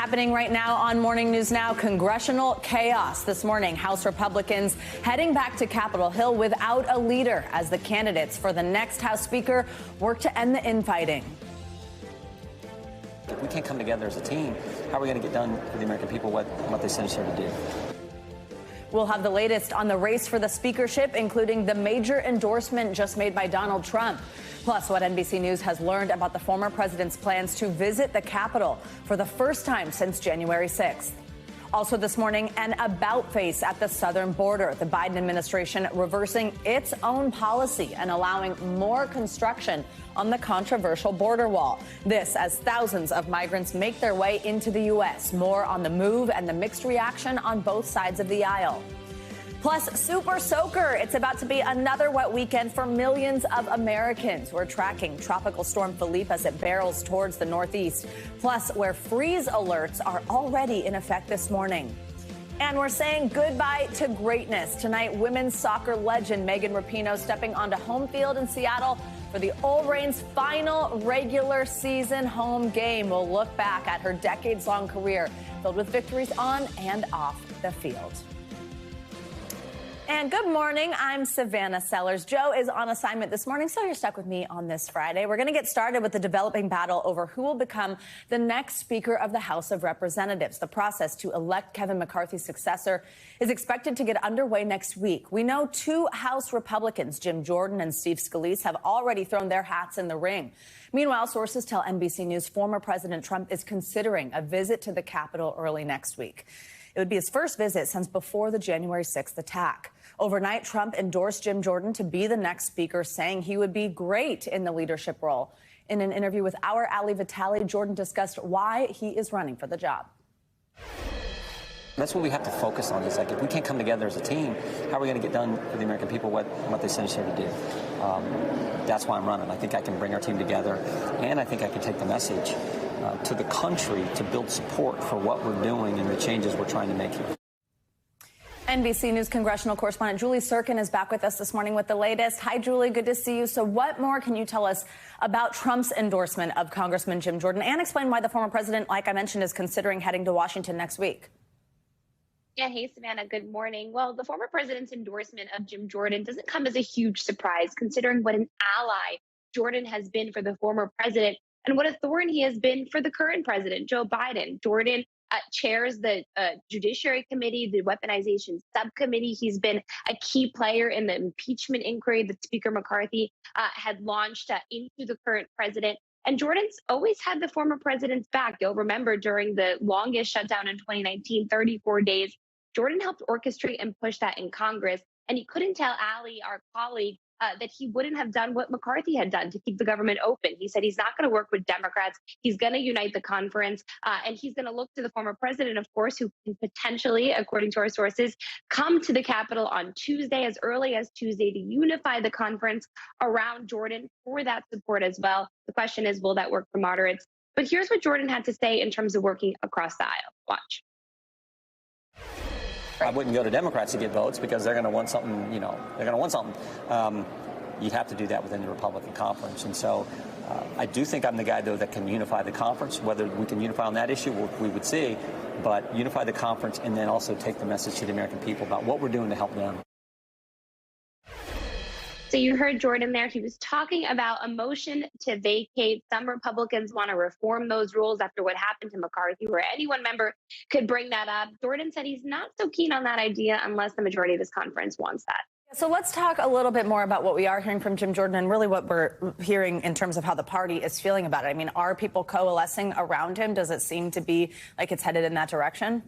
Happening right now on Morning News Now, congressional chaos this morning. House Republicans heading back to Capitol Hill without a leader as the candidates for the next House Speaker work to end the infighting. If we can't come together as a team, how are we going to get done for the American people what they sent us here to do? We'll have the latest on the race for the speakership, including the major endorsement just made by Donald Trump. Plus, what NBC News has learned about the former president's plans to visit the Capitol for the first time since January 6th. Also this morning, an about-face at the southern border. The Biden administration reversing its own policy and allowing more construction on the controversial border wall. This as thousands of migrants make their way into the U.S. More on the move and the mixed reaction on both sides of the aisle. Plus, Super Soaker. It's about to be another wet weekend for millions of Americans. We're tracking Tropical Storm Philippe as it barrels towards the northeast. Plus, where freeze alerts are already in effect this morning. And we're saying goodbye to greatness. Tonight, women's soccer legend Megan Rapinoe stepping onto home field in Seattle for the All-Reigns final regular season home game. We'll look back at her decades-long career filled with victories on and off the field. And good morning. I'm Savannah Sellers. Joe is on assignment this morning, so you're stuck with me on this Friday. We're going to get started with the developing battle over who will become the next Speaker of the House of Representatives. The process to elect Kevin McCarthy's successor is expected to get underway next week. We know two House Republicans, Jim Jordan and Steve Scalise, have already thrown their hats in the ring. Meanwhile, sources tell NBC News former President Trump is considering a visit to the Capitol early next week. It would be his first visit since before the January 6th attack. Overnight, Trump endorsed Jim Jordan to be the next speaker, saying he would be great in the leadership role. In an interview with our Ali Vitale, Jordan discussed why he is running for the job. That's what we have to focus on. Is like, if we can't come together as a team, how are we going to get done for the American people what they sent us here to do? That's why I'm running. I think I can bring our team together, and I think I can take the message to the country to build support for what we're doing and the changes we're trying to make here. NBC News congressional correspondent Julie Sirkin is back with us this morning with the latest. Hi, Julie. Good to see you. So what more can you tell us about Trump's endorsement of Congressman Jim Jordan, and explain why the former president, like I mentioned, is considering heading to Washington next week? Yeah, hey, Savannah, good morning. Well, the former president's endorsement of Jim Jordan doesn't come as a huge surprise, considering what an ally Jordan has been for the former president and what a thorn he has been for the current president, Joe Biden. Jordan chairs the Judiciary Committee, the Weaponization Subcommittee. He's been a key player in the impeachment inquiry that Speaker McCarthy had launched into the current president. And Jordan's always had the former president's back. You'll remember during the longest shutdown in 2019, 34 days, Jordan helped orchestrate and push that in Congress. And he couldn't tell Ali, our colleague, that he wouldn't have done what McCarthy had done to keep the government open. He said he's not going to work with Democrats. He's going to unite the conference, and he's going to look to the former president, of course, who can potentially, according to our sources, come to the Capitol on Tuesday, as early as Tuesday, to unify the conference around Jordan for that support as well. The question is, will that work for moderates? But here's what Jordan had to say in terms of working across the aisle. Watch. I wouldn't go to Democrats to get votes because they're going to want something, they're going to want something. You'd have to do that within the Republican conference. And so I do think I'm the guy, though, that can unify the conference. Whether we can unify on that issue, we would see. But unify the conference and then also take the message to the American people about what we're doing to help them. So you heard Jordan there. He was talking about a motion to vacate. Some Republicans want to reform those rules after what happened to McCarthy, where any one member could bring that up. Jordan said he's not so keen on that idea unless the majority of his conference wants that. So let's talk a little bit more about what we are hearing from Jim Jordan and really what we're hearing in terms of how the party is feeling about it. I mean, are people coalescing around him? Does it seem to be like it's headed in that direction?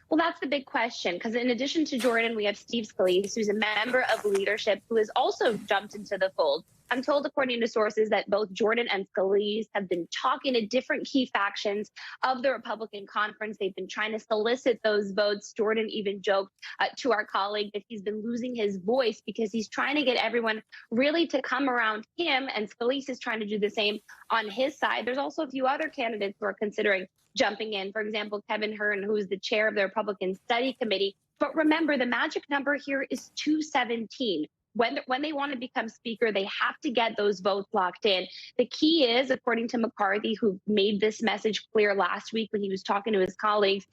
Well, that's the big question, because in addition to Jordan, we have Steve Scalise, who's a member of leadership, who has also jumped into the fold. I'm told, according to sources, that both Jordan and Scalise have been talking to different key factions of the Republican conference. They've been trying to solicit those votes. Jordan even joked to our colleague that he's been losing his voice because he's trying to get everyone really to come around him, and Scalise is trying to do the same on his side. There's also a few other candidates who are considering jumping in. For example, Kevin Hearn, who is the chair of the Republican Study Committee. But remember, the magic number here is 217. when they want to become speaker, they have to get those votes locked in. The key is, according to McCarthy, who made this message clear last week when he was talking to his colleagues,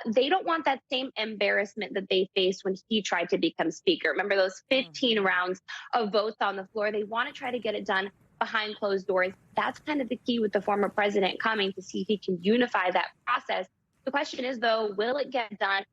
they don't want that same embarrassment that they faced when he tried to become speaker. Remember those 15 rounds of votes on the floor? They want to try to get it done behind closed doors. That's kind of the key with the former president coming, to see if he can unify that process. The question is, though, will it get done?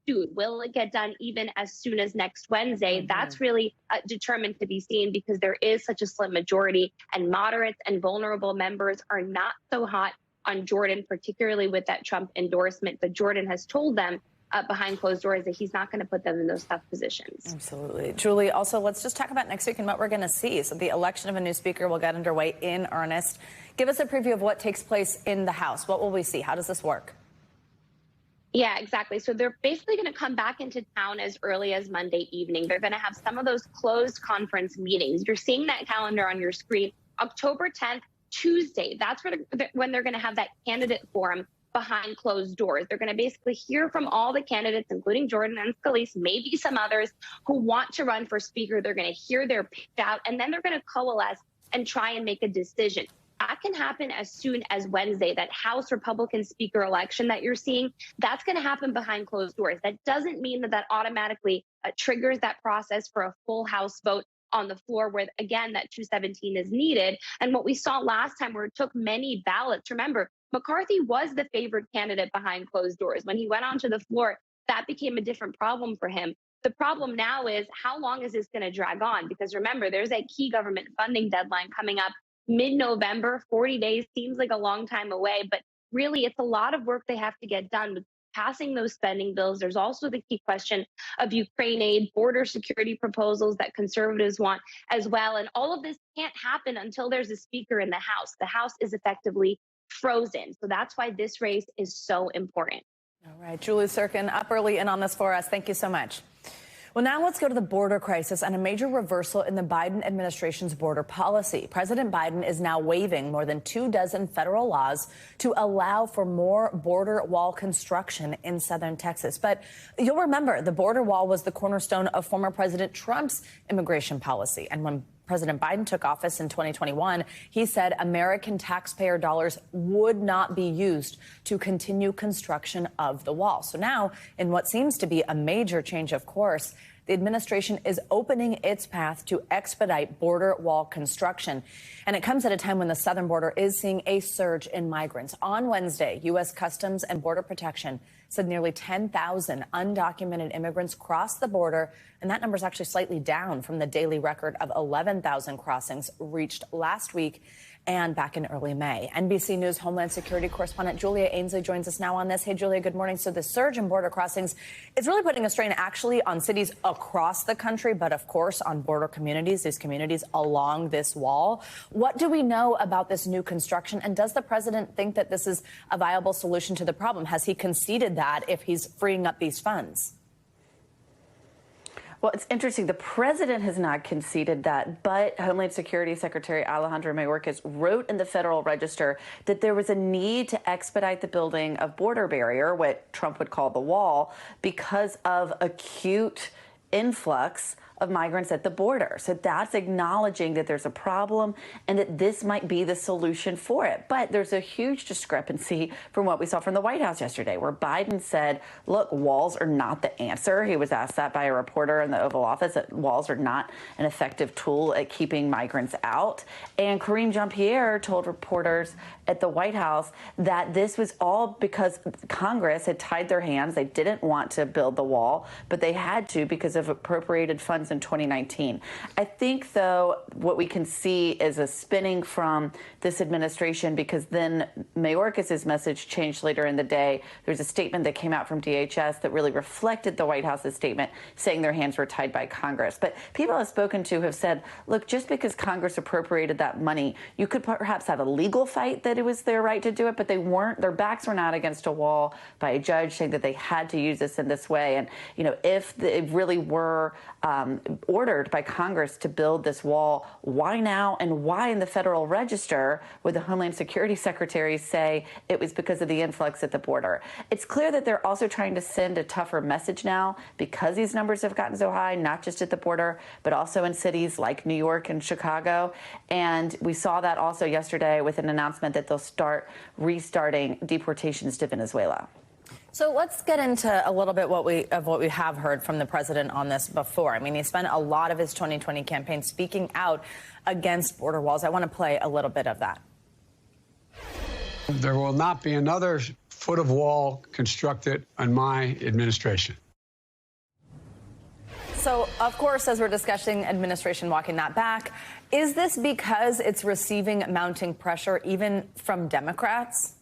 Will it get done even as soon as next Wednesday? That's really determined to be seen, because there is such a slim majority, and moderates and vulnerable members are not so hot on Jordan, particularly with that Trump endorsement. But Jordan has told them behind closed doors that he's not going to put them in those tough positions. Absolutely. Julie, also, let's just talk about next week and what we're going to see. So the election of a new speaker will get underway in earnest. Give us a preview of what takes place in the House. What will we see? How does this work? Yeah, exactly. So they're basically going to come back into town as early as Monday evening. They're going to have some of those closed conference meetings. You're seeing that calendar on your screen. October 10th, Tuesday, that's when they're going to have that candidate forum behind closed doors. They're going to basically hear from all the candidates, including Jordan and Scalise, maybe some others who want to run for speaker. They're going to hear their pitch out, and then they're going to coalesce and try and make a decision. That can happen as soon as Wednesday. That House Republican speaker election that you're seeing, that's going to happen behind closed doors. That doesn't mean that automatically triggers that process for a full House vote on the floor, where, again, that 217 is needed. And what we saw last time, where it took many ballots, remember, McCarthy was the favored candidate behind closed doors. When he went onto the floor, that became a different problem for him. The problem now is, how long is this going to drag on? Because remember, there's a key government funding deadline coming up mid-November. 40 days seems like a long time away, but really it's a lot of work they have to get done with passing those spending bills. There's also the key question of Ukraine aid, border security proposals that conservatives want as well. And all of this can't happen until there's a speaker in the House. The House is effectively frozen. So that's why this race is so important. All right, Julie Sirkin up early and on this for us. Thank you so much. Well, now let's go to the border crisis and a major reversal in the Biden administration's border policy. President Biden is now waiving more than 24 federal laws to allow for more border wall construction in southern Texas. But you'll remember, the border wall was the cornerstone of former President Trump's immigration policy. And when President Biden took office in 2021, he said American taxpayer dollars would not be used to continue construction of the wall. So now, in what seems to be a major change of course, the administration is opening its path to expedite border wall construction. And it comes at a time when the southern border is seeing a surge in migrants. On Wednesday, U.S. Customs and Border Protection said nearly 10,000 undocumented immigrants crossed the border, and that number is actually slightly down from the daily record of 11,000 crossings reached last week and back in early May. NBC News Homeland Security correspondent Julia Ainsley joins us now on this. Hey, Julia, good morning. So the surge in border crossings is really putting a strain actually on cities across the country, but of course on border communities, these communities along this wall. What do we know about this new construction? And does the president think that this is a viable solution to the problem? Has he conceded that if he's freeing up these funds? Well, it's interesting. The president has not conceded that, but Homeland Security Secretary Alejandro Mayorkas wrote in the Federal Register that there was a need to expedite the building of border barrier, what Trump would call the wall, because of acute influx of migrants at the border. So that's acknowledging that there's a problem and that this might be the solution for it. But there's a huge discrepancy from what we saw from the White House yesterday, where Biden said, look, walls are not the answer. He was asked that by a reporter in the Oval Office, that walls are not an effective tool at keeping migrants out. And Karine Jean-Pierre told reporters at the White House that this was all because Congress had tied their hands. They didn't want to build the wall, but they had to because of appropriated funds in 2019. I think, though, what we can see is a spinning from this administration, because then Mayorkas's message changed later in the day. There's a statement that came out from DHS that really reflected the White House's statement, saying their hands were tied by Congress. But people I've spoken to have said, look, just because Congress appropriated that money, you could perhaps have a legal fight that it was their right to do it, but they weren't. Their backs were not against a wall by a judge saying that they had to use this in this way. And, you know, if it really were ordered by Congress to build this wall. Why now, and why in the Federal Register would the Homeland Security Secretary say it was because of the influx at the border? It's clear that they're also trying to send a tougher message now because these numbers have gotten so high, not just at the border, but also in cities like New York and Chicago. And we saw that also yesterday with an announcement that they'll start restarting deportations to Venezuela. So let's get into a little bit what we have heard from the president on this before. I mean, he spent a lot of his 2020 campaign speaking out against border walls. I want to play a little bit of that. There will not be another foot of wall constructed on my administration. So, of course, as we're discussing administration walking that back, is this because it's receiving mounting pressure even from Democrats?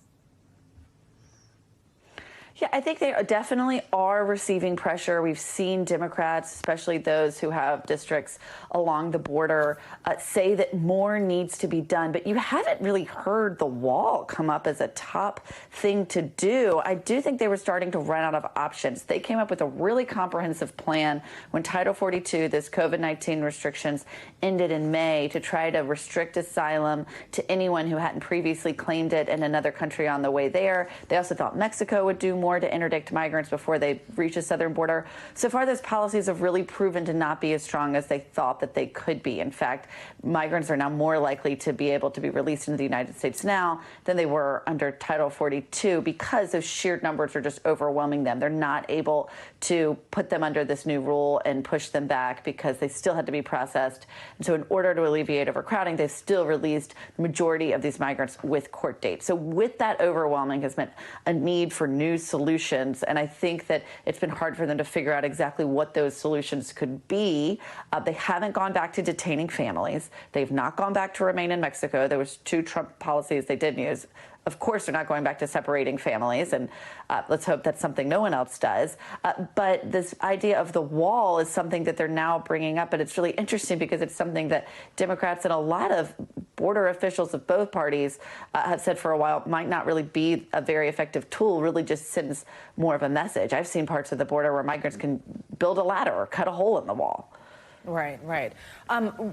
Yeah, I think they definitely are receiving pressure. We've seen Democrats, especially those who have districts along the border, say that more needs to be done. But you haven't really heard the wall come up as a top thing to do. I do think they were starting to run out of options. They came up with a really comprehensive plan when Title 42, this COVID-19 restrictions, ended in May to try to restrict asylum to anyone who hadn't previously claimed it in another country on the way there. They also thought Mexico would do more to interdict migrants before they reach the southern border. So far, those policies have really proven to not be as strong as they thought that they could be. In fact, migrants are now more likely to be able to be released into the United States now than they were under Title 42 because those sheer numbers are just overwhelming them. They're not able to put them under this new rule and push them back because they still had to be processed. And so in order to alleviate overcrowding, they've still released the majority of these migrants with court dates. So with that overwhelming has meant a need for new solutions. And I think that it's been hard for them to figure out exactly what those solutions could be. They haven't gone back to detaining families. They've not gone back to remain in Mexico. There was 2 Trump policies they did use. Of course, they're not going back to separating families, and let's hope that's something no one else does. But this idea of the wall is something that they're now bringing up, and it's really interesting because it's something that Democrats and a lot of border officials of both parties have said for a while might not really be a very effective tool, really just sends more of a message. I've seen parts of the border where migrants can build a ladder or cut a hole in the wall. Right, right.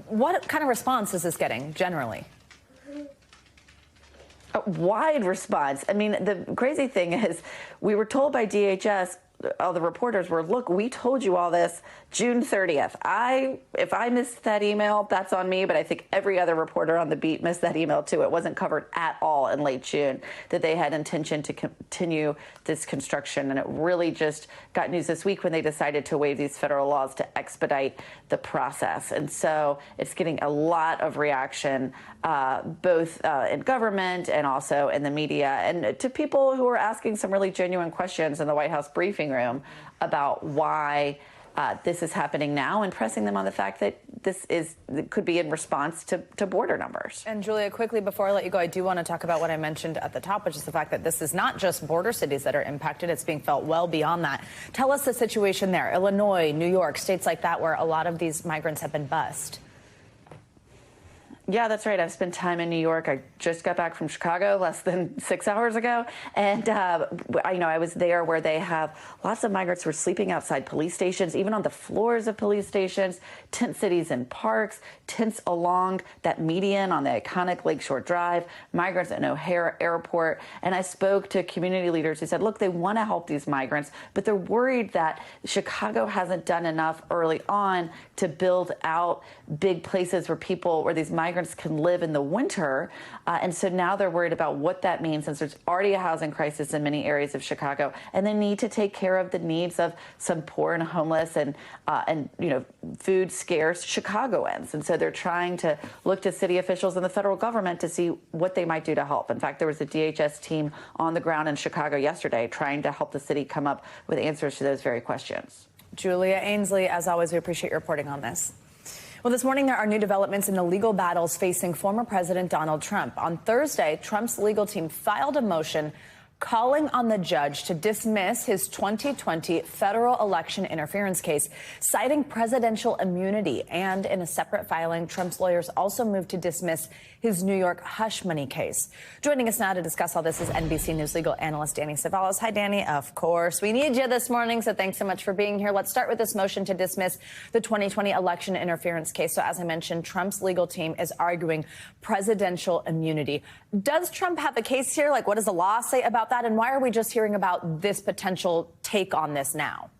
What kind of response is this getting generally? A wide response. I mean, the crazy thing is we were told by DHS, all the reporters were, look, we told you all this June 30th. If I missed that email, that's on me, but I think every other reporter on the beat missed that email too. It wasn't covered at all in late June that they had intention to continue this construction. And it really just got news this week when they decided to waive these federal laws to expedite the process. And so it's getting a lot of reaction, both in government and also in the media, and to people who are asking some really genuine questions in the White House briefing room about why this is happening now, and pressing them on the fact that it could be in response to border numbers. And Julia, quickly before I let you go, I do want to talk about what I mentioned at the top, which is the fact that this is not just border cities that are impacted. It's being felt well beyond that. Tell us the situation there. Illinois, New York, states like that where a lot of these migrants have been bused. Yeah, that's right. I've spent time in New York. I just got back from Chicago less than 6 hours ago. And, I was there where they have lots of migrants who are sleeping outside police stations, even on the floors of police stations, tent cities and parks, tents along that median on the iconic Lakeshore Drive, migrants at O'Hare Airport. And I spoke to community leaders who said, look, they want to help these migrants, but they're worried that Chicago hasn't done enough early on to build out big places where these migrants can live in the winter. And so now they're worried about what that means, since there's already a housing crisis in many areas of Chicago, and they need to take care of the needs of some poor and homeless and food scarce Chicagoans. And so they're trying to look to city officials and the federal government to see what they might do to help. In fact, there was a DHS team on the ground in Chicago yesterday trying to help the city come up with answers to those very questions. Julia Ainsley, as always, we appreciate your reporting on this. Well, this morning there are new developments in the legal battles facing former President Donald Trump. On Thursday, Trump's legal team filed a motion calling on the judge to dismiss his 2020 federal election interference case, citing presidential immunity. And in a separate filing, Trump's lawyers also moved to dismiss his New York hush money case. Joining us now to discuss all this is NBC News legal analyst Danny Cevallos. Hi, Danny. Of course, we need you this morning, so thanks so much for being here. Let's start with this motion to dismiss the 2020 election interference case. So as I mentioned, Trump's legal team is arguing presidential immunity. Does Trump have a case here? Like, what does the law say about that? And why are we just hearing about this potential take on this now?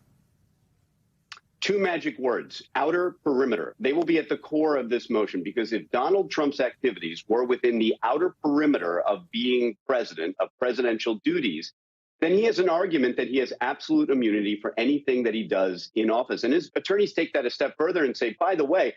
Two magic words: outer perimeter. They will be at the core of this motion, because if Donald Trump's activities were within the outer perimeter of being president, of presidential duties, then he has an argument that he has absolute immunity for anything that he does in office. And his attorneys take that a step further and say, by the way,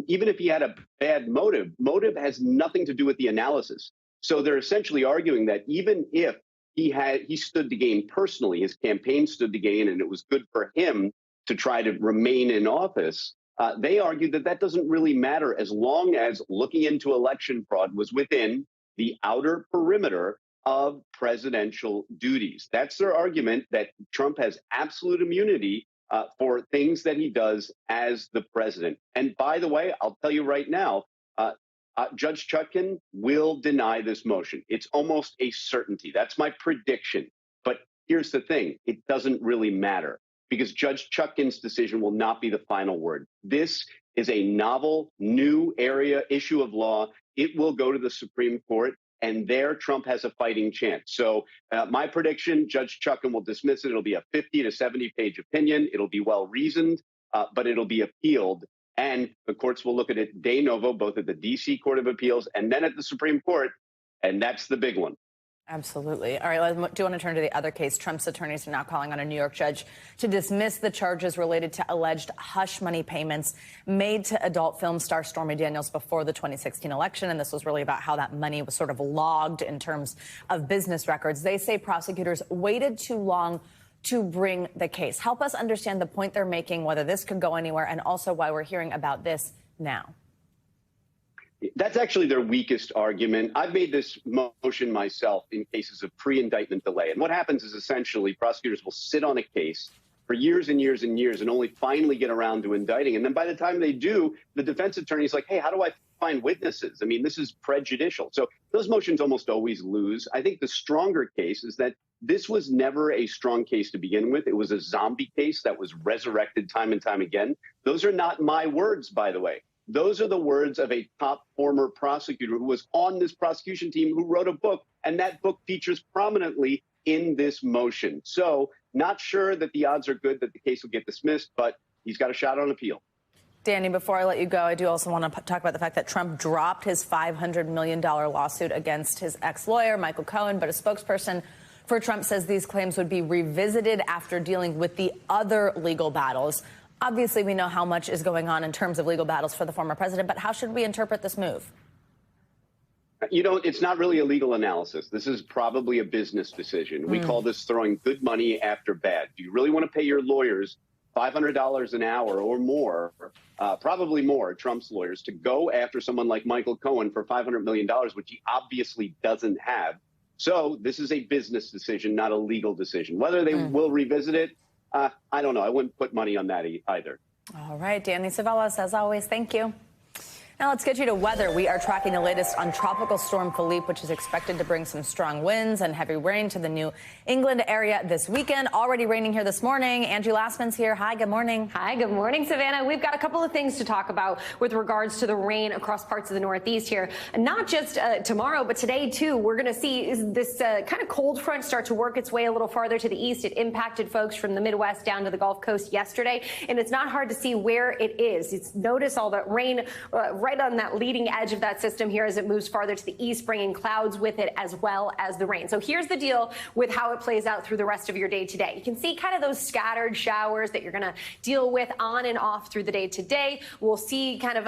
even if he had a bad motive has nothing to do with the analysis. So they're essentially arguing that even if he stood to gain personally, his campaign stood to gain, and it was good for him to try to remain in office, they argued that that doesn't really matter as long as looking into election fraud was within the outer perimeter of presidential duties. That's their argument, that Trump has absolute immunity for things that he does as the president. And by the way, I'll tell you right now, Judge Chutkan will deny this motion. It's almost a certainty. That's my prediction. But here's the thing. It doesn't really matter, because Judge Chutkan's decision will not be the final word. This is a novel, new issue of law. It will go to the Supreme Court, and there Trump has a fighting chance. So my prediction, Judge Chutkan will dismiss it. It'll be a 50 to 70-page opinion. It'll be well-reasoned, but it'll be appealed. And the courts will look at it de novo, both at the D.C. Court of Appeals and then at the Supreme Court. And that's the big one. Absolutely. All right, I do want to turn to the other case. Trump's attorneys are now calling on a New York judge to dismiss the charges related to alleged hush money payments made to adult film star Stormy Daniels before the 2016 election. And this was really about how that money was sort of logged in terms of business records. They say prosecutors waited too long to bring the case. Help us understand the point they're making, whether this could go anywhere, and also why we're hearing about this now. That's actually their weakest argument. I've made this motion myself in cases of pre-indictment delay. And what happens is essentially prosecutors will sit on a case for years and years and years and only finally get around to indicting. And then by the time they do, the defense attorney is like, hey, how do I find witnesses? I mean, this is prejudicial. So those motions almost always lose. I think the stronger case is that this was never a strong case to begin with. It was a zombie case that was resurrected time and time again. Those are not my words, by the way. Those are the words of a top former prosecutor who was on this prosecution team, who wrote a book, and that book features prominently in this motion. So not sure that the odds are good that the case will get dismissed, but he's got a shot on appeal. Danny, before I let you go, I do also want to talk about the fact that Trump dropped his $500 million lawsuit against his ex-lawyer, Michael Cohen, but a spokesperson for Trump says these claims would be revisited after dealing with the other legal battles. Obviously, we know how much is going on in terms of legal battles for the former president, but how should we interpret this move? You know, it's not really a legal analysis. This is probably a business decision. We call this throwing good money after bad. Do you really want to pay your lawyers $500 an hour or more, probably more, Trump's lawyers, to go after someone like Michael Cohen for $500 million, which he obviously doesn't have? So this is a business decision, not a legal decision. Whether they will revisit it, I don't know. I wouldn't put money on that either. All right, Danny Cevallos, as always, thank you. Now let's get you to weather. We are tracking the latest on Tropical Storm Philippe, which is expected to bring some strong winds and heavy rain to the New England area this weekend. Already raining here this morning. Andrew Lassman's here. Hi, good morning. Hi, good morning, Savannah. We've got a couple of things to talk about with regards to the rain across parts of the Northeast here. And not just tomorrow, but today, too. We're going to see this kind of cold front start to work its way a little farther to the east. It impacted folks from the Midwest down to the Gulf Coast yesterday. And it's not hard to see where it is. Notice all that rain right on that leading edge of that system here as it moves farther to the east, bringing clouds with it as well as the rain. So here's the deal with how it plays out through the rest of your day today. You can see kind of those scattered showers that you're going to deal with on and off through the day today. We'll see kind of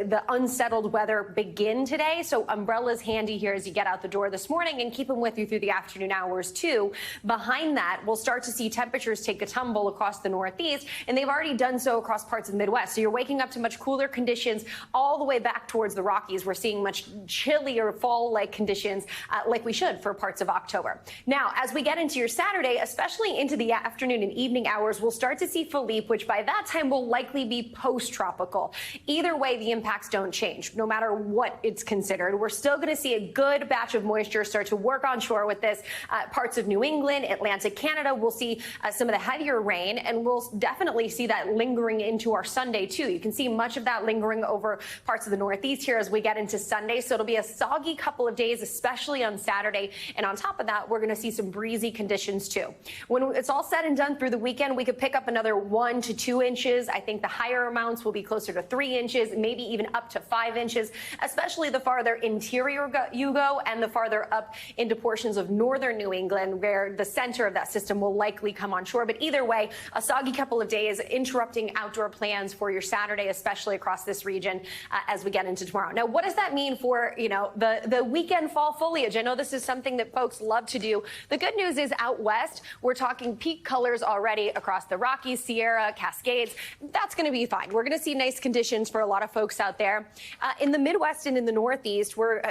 the unsettled weather begin today. So umbrellas handy here as you get out the door this morning, and keep them with you through the afternoon hours too. Behind that, we'll start to see temperatures take a tumble across the Northeast, and they've already done so across parts of the Midwest. So you're waking up to much cooler conditions all the way back towards the Rockies, we're seeing much chillier fall-like conditions like we should for parts of October. Now, as we get into your Saturday, especially into the afternoon and evening hours, we'll start to see Philippe, which by that time will likely be post-tropical. Either way, the impacts don't change, no matter what it's considered. We're still going to see a good batch of moisture start to work onshore with this. Parts of New England, Atlantic Canada, we'll see some of the heavier rain, and we'll definitely see that lingering into our Sunday, too. You can see much of that lingering over parts of the Northeast here as we get into Sunday. So it'll be a soggy couple of days, especially on Saturday. And on top of that, we're going to see some breezy conditions, too. When it's all said and done through the weekend, we could pick up another 1 to 2 inches. I think the higher amounts will be closer to 3 inches, maybe even up to 5 inches, especially the farther interior you go and the farther up into portions of northern New England, where the center of that system will likely come on shore. But either way, a soggy couple of days, interrupting outdoor plans for your Saturday, especially across this region as we get into tomorrow. Now, what does that mean for, the weekend fall foliage? I know this is something that folks love to do. The good news is out west, we're talking peak colors already across the Rockies, Sierra, Cascades. That's going to be fine. We're going to see nice conditions for a lot of folks out there. In the Midwest and in the Northeast, we're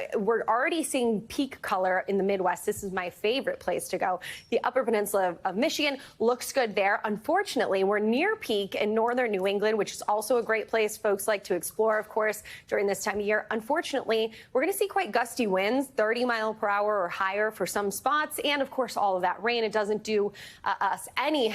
already seeing peak color in the Midwest. This is my favorite place to go. The Upper Peninsula of Michigan looks good there. Unfortunately, we're near peak in northern New England, which is also a great place folks like to explore, of course, during this time of year. Unfortunately, we're going to see quite gusty winds, 30 miles per hour or higher for some spots. And of course, all of that rain, it doesn't do us any,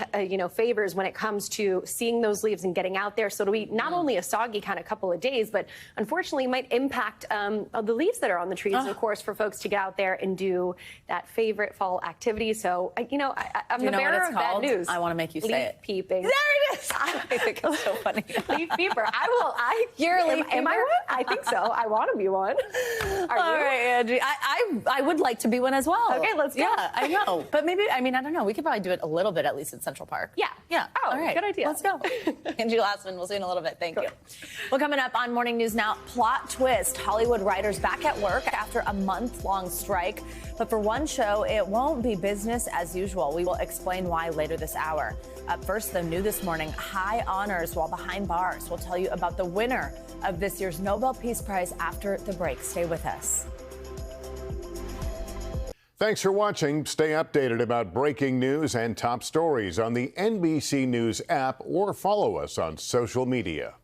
favors when it comes to seeing those leaves and getting out there. So it'll be not only a soggy kind of couple of days, but unfortunately might impact the leaves that are on the trees, of course, for folks to get out there and do that favorite fall activity. So, I'm the bearer of bad news. I want to make you say it. Peeping. There it is. I think it's so funny. Leaf peeper. You're a leaf peeper? Am I one? I think so. I want to be one. Are you? All right, Angie. I would like to be one as well. Okay, let's go. Yeah, I know. But maybe, I don't know. We could probably do it a little bit, at least in Central Park. Yeah. Yeah. Oh, all right. good idea. Let's go. Angie Glassman, we'll see you in a little bit. Thank you. Well, coming up on Morning News Now, plot twist. Hollywood writers back at work after a month-long strike. But for one show, it won't be business as usual. We will explain why later this hour. Up first, though, new this morning, high honors while behind bars. We'll tell you about the winner of this year's Nobel Peace Prize after the break. Stay with us. Thanks for watching. Stay updated about breaking news and top stories on the NBC News app or follow us on social media.